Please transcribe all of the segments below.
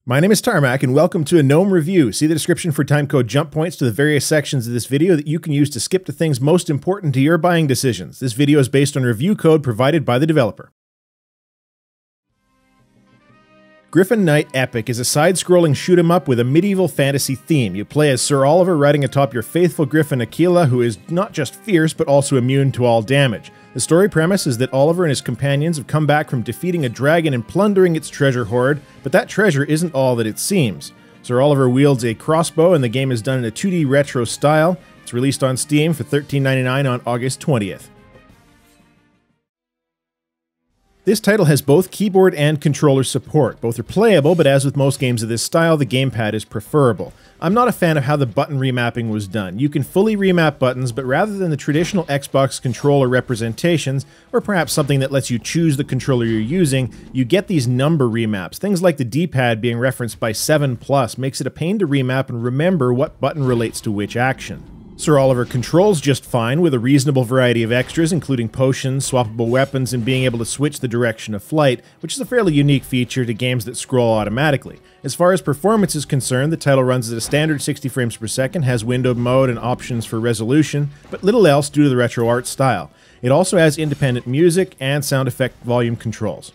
My name is Tarmack, and welcome to a Gnome review. See the description for timecode jump points to the various sections of this video that you can use to skip to things most important to your buying decisions. This video is based on review code provided by the developer. Gryphon Knight Epic is a side-scrolling shoot-'em-up with a medieval fantasy theme. You play as Sir Oliver riding atop your faithful Gryphon Aquila, who is not just fierce but also immune to all damage. The story premise is that Oliver and his companions have come back from defeating a dragon and plundering its treasure hoard, but that treasure isn't all that it seems. Sir Oliver wields a crossbow, and the game is done in a 2D retro style. It's released on Steam for $13.99 on August 20th. This title has both keyboard and controller support. Both are playable, but as with most games of this style, the gamepad is preferable. I'm not a fan of how the button remapping was done. You can fully remap buttons, but rather than the traditional Xbox controller representations, or perhaps something that lets you choose the controller you're using, you get these number remaps. Things like the D-pad being referenced by 7+ makes it a pain to remap and remember what button relates to which action. Sir Oliver controls just fine with a reasonable variety of extras, including potions, swappable weapons, and being able to switch the direction of flight, which is a fairly unique feature to games that scroll automatically. As far as performance is concerned, the title runs at a standard 60 frames per second, has windowed mode and options for resolution, but little else due to the retro art style. It also has independent music and sound effect volume controls.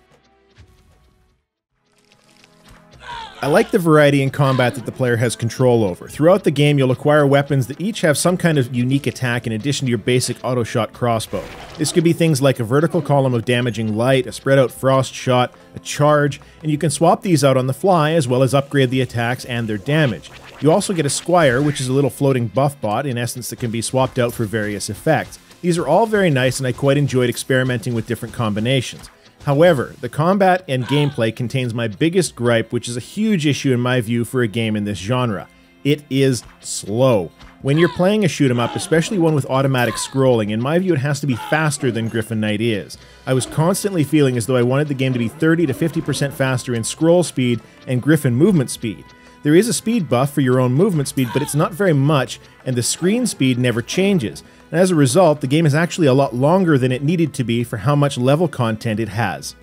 I like the variety in combat that the player has control over. Throughout the game, you'll acquire weapons that each have some kind of unique attack in addition to your basic auto-shot crossbow. This could be things like a vertical column of damaging light, a spread-out frost shot, a charge, and you can swap these out on the fly as well as upgrade the attacks and their damage. You also get a squire, which is a little floating buff bot, in essence, that can be swapped out for various effects. These are all very nice, and I quite enjoyed experimenting with different combinations. However, the combat and gameplay contains my biggest gripe, which is a huge issue in my view for a game in this genre. It is slow. When you're playing a shoot-'em-up, especially one with automatic scrolling, in my view it has to be faster than Gryphon Knight is. I was constantly feeling as though I wanted the game to be 30 to 50% faster in scroll speed and Gryphon movement speed. There is a speed buff for your own movement speed, but it's not very much, and the screen speed never changes. And as a result, the game is actually a lot longer than it needed to be for how much level content it has.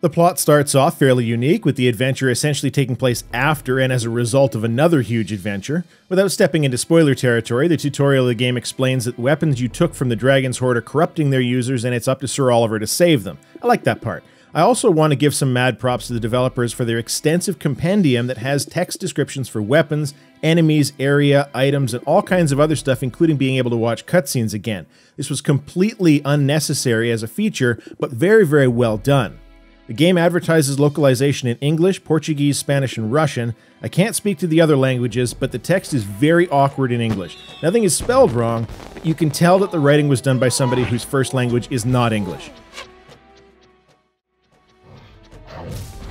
The plot starts off fairly unique, with the adventure essentially taking place after and as a result of another huge adventure. Without stepping into spoiler territory, the tutorial of the game explains that weapons you took from the dragon's hoard are corrupting their users, and it's up to Sir Oliver to save them. I like that part. I also want to give some mad props to the developers for their extensive compendium that has text descriptions for weapons, enemies, area, items, and all kinds of other stuff, including being able to watch cutscenes again. This was completely unnecessary as a feature, but very, very well done. The game advertises localization in English, Portuguese, Spanish, and Russian. I can't speak to the other languages, but the text is very awkward in English. Nothing is spelled wrong, but you can tell that the writing was done by somebody whose first language is not English.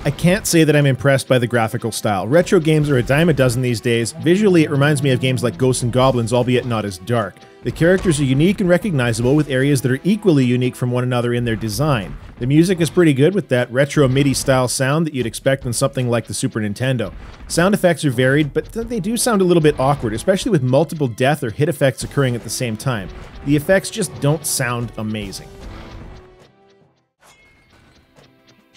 I can't say that I'm impressed by the graphical style. Retro games are a dime a dozen these days. Visually, it reminds me of games like Ghosts and Goblins, albeit not as dark. The characters are unique and recognizable, with areas that are equally unique from one another in their design. The music is pretty good, with that retro MIDI-style sound that you'd expect on something like the Super Nintendo. Sound effects are varied, but they do sound a little bit awkward, especially with multiple death or hit effects occurring at the same time. The effects just don't sound amazing.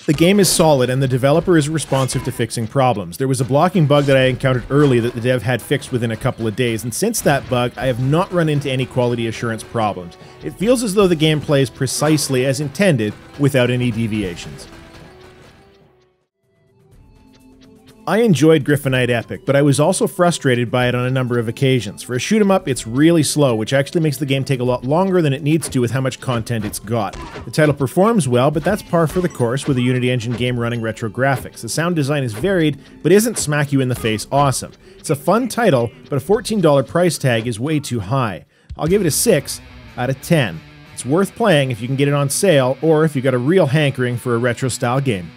The game is solid, and the developer is responsive to fixing problems. There was a blocking bug that I encountered early that the dev had fixed within a couple of days, and since that bug, I have not run into any quality assurance problems. It feels as though the game plays precisely as intended, without any deviations. I enjoyed Gryphon Knight Epic, but I was also frustrated by it on a number of occasions. For a shoot-'em-up, it's really slow, which actually makes the game take a lot longer than it needs to with how much content it's got. The title performs well, but that's par for the course with a Unity Engine game running retro graphics. The sound design is varied, but isn't smack-you-in-the-face awesome. It's a fun title, but a $14 price tag is way too high. I'll give it a 6 out of 10. It's worth playing if you can get it on sale, or if you've got a real hankering for a retro-style game.